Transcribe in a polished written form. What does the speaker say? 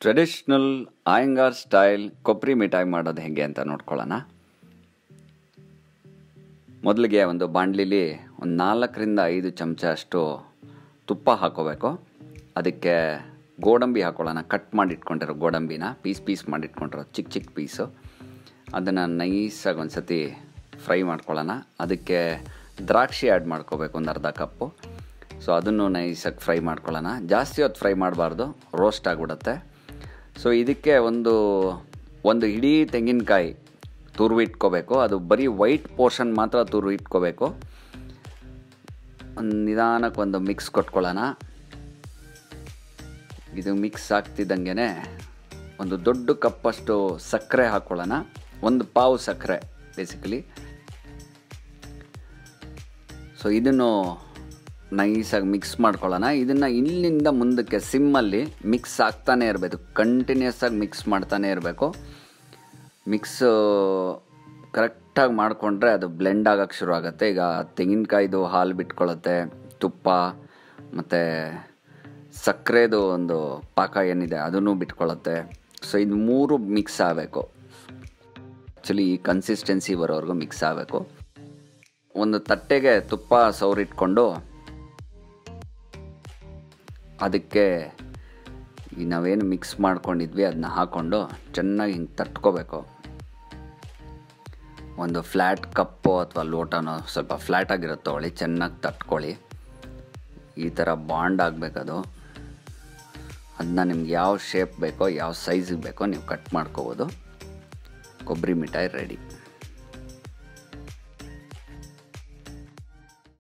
Traditional Iyengar style ಕೊಪ್ರಿ ಮಿಠಾಯಿ ಮಾಡೋದು ಹೇಗೆ ಅಂತ ನೋಡ್ಕೊಳ್ಳೋಣ. ಮೊದಲಿಗೆ ಒಂದು ಬಾಣಲಿಲಿ ಒಂದು 4-5 ಚಮಚ ಅಷ್ಟು ತುಪ್ಪ ಹಾಕೋಬೇಕು. ಅದಕ್ಕೆ ಗೋಡಂಬಿ ಹಾಕೊಳ್ಳೋಣ. ಕಟ್ ಮಾಡಿ ಇಟ್ಕೊಂಡಿರೋ ಗೋಡಂಬಿನ ಪೀಸ್ ಮಾಡಿಟ್ಕೊಂಡಿರೋ ಚಿಕ್ಕ ಪೀಸು ಅದನ್ನು ನೈಸಾಗಿ ಒಂದು ಸತಿ ಫ್ರೈ ಮಾಡ್ಕೊಳ್ಳೋಣ. ಅದಕ್ಕೆ ದ್ರಾಕ್ಷಿ ಆ್ಯಡ್ ಮಾಡ್ಕೋಬೇಕು, ಒಂದು ಅರ್ಧ ಕಪ್ಪು. ಸೊ ಅದನ್ನು ನೈಸಾಗಿ ಫ್ರೈ ಮಾಡ್ಕೊಳ್ಳೋಣ. ಜಾಸ್ತಿ ಹೊತ್ತು ಫ್ರೈ ಮಾಡಬಾರ್ದು, ರೋಸ್ಟ್ ಆಗಿಬಿಡುತ್ತೆ. ಸೊ ಇದಕ್ಕೆ ಒಂದು ಇಡೀ ತೆಂಗಿನಕಾಯಿ ತುರಿವಿಟ್ಕೋಬೇಕು. ಅದು ಬರೀ ವೈಟ್ ಪೋರ್ಷನ್ ಮಾತ್ರ ತುರಿವಿಟ್ಕೋಬೇಕು. ಒಂದು ನಿಧಾನಕ್ಕೆ ಒಂದು ಮಿಕ್ಸ್ ಕೊಟ್ಕೊಳ್ಳೋಣ. ಇದು ಮಿಕ್ಸ್ ಆಗ್ತಿದ್ದಂಗೆ ಒಂದು ದೊಡ್ಡ ಕಪ್ಪಷ್ಟು ಸಕ್ಕರೆ ಹಾಕ್ಕೊಳ್ಳೋಣ. ಒಂದು ಪಾವು ಸಕ್ಕರೆ ಬೇಸಿಕಲಿ. ಸೊ ಇದನ್ನು ನೈಸಾಗಿ ಮಿಕ್ಸ್ ಮಾಡ್ಕೊಳ್ಳೋಣ. ಇದನ್ನು ಇಲ್ಲಿಂದ ಮುಂದಕ್ಕೆ ಸಿಮ್ಮಲ್ಲಿ ಮಿಕ್ಸ್ ಆಗ್ತಾನೇ ಇರಬೇಕು, ಕಂಟಿನ್ಯೂಸ್ ಆಗಿ ಮಿಕ್ಸ್ ಮಾಡ್ತಾನೇ ಇರಬೇಕು. ಮಿಕ್ಸ್ ಕರೆಕ್ಟಾಗಿ ಮಾಡಿಕೊಂಡ್ರೆ ಅದು ಬ್ಲೆಂಡ್ ಆಗೋಕ್ಕೆ ಶುರು ಆಗುತ್ತೆ. ಈಗ ತೆಂಗಿನಕಾಯ್ದು ಹಾಲು ಬಿಟ್ಕೊಳ್ಳುತ್ತೆ, ತುಪ್ಪ ಮತ್ತು ಸಕ್ಕರೆದು ಒಂದು ಪಾಕ ಏನಿದೆ ಅದನ್ನು ಬಿಟ್ಕೊಳ್ಳುತ್ತೆ. ಸೊ ಇದು 3 ಮಿಕ್ಸ್ ಆಗಬೇಕು. ಆ್ಯಕ್ಚುಲಿ ಈ ಕನ್ಸಿಸ್ಟೆನ್ಸಿ ಬರೋವರೆಗೂ ಮಿಕ್ಸ್ ಆಗಬೇಕು. ಒಂದು ತಟ್ಟೆಗೆ ತುಪ್ಪ ಸವರಿಟ್ಕೊಂಡು ಅದಕ್ಕೆ ಈ ನಾವೇನು ಮಿಕ್ಸ್ ಮಾಡ್ಕೊಂಡಿದ್ವಿ ಅದನ್ನ ಹಾಕ್ಕೊಂಡು ಚೆನ್ನಾಗಿ ಹಿಂಗೆ ತಟ್ಕೋಬೇಕು. ಒಂದು ಫ್ಲ್ಯಾಟ್ ಕಪ್ಪು ಅಥವಾ ಲೋಟನೋ ಸ್ವಲ್ಪ ಫ್ಲ್ಯಾಟಾಗಿರುತ್ತೆ ತೊಗೊಳ್ಳಿ, ಚೆನ್ನಾಗಿ ತಟ್ಕೊಳ್ಳಿ. ಈ ಥರ ಬಾಂಡ್ ಆಗಬೇಕದು. ಅದನ್ನ ನಿಮ್ಗೆ ಯಾವ ಶೇಪ್ ಬೇಕೋ ಯಾವ ಸೈಜಿಗೆ ಬೇಕೋ ನೀವು ಕಟ್ ಮಾಡ್ಕೋಬೋದು. ಕೊಬ್ಬರಿ ಮಿಠಾಯಿ ರೆಡಿ.